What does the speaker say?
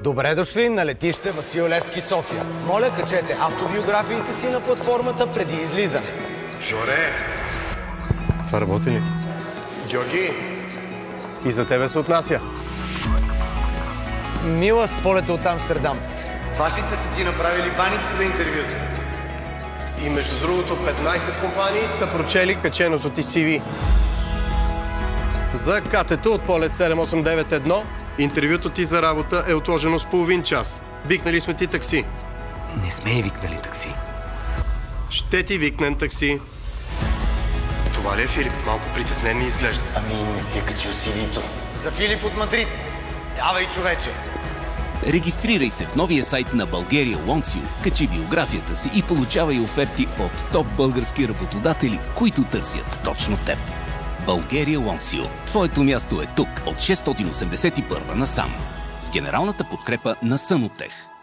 Добре дошли на летище Васил Левски, София. Моля, качете автобиографиите си на платформата преди излизане. Жоре! Това работи ли? Георги! И за тебе се отнася. Мила с полета от Амстердам. Вашите са ти направили баница за интервюто. И между другото 15 компании са прочели каченото ти CV. За КТТ от полет 7891 интервюто ти за работа е отложено с половин час. Викнали сме ти такси. Не сме и викнали такси. Ще ти викнем такси. Това ли е Филип? Малко притеснен ми изглежда. Ами не си е качил CV-то. За Филип от Мадрид. Давай, човече. Регистрирай се в новия сайт на България Лонсио, качи биографията си и получавай оферти от топ български работодатели, които търсят точно теб. България Лонсио. Твоето място е тук от 681 насам. С генералната подкрепа на Самотех.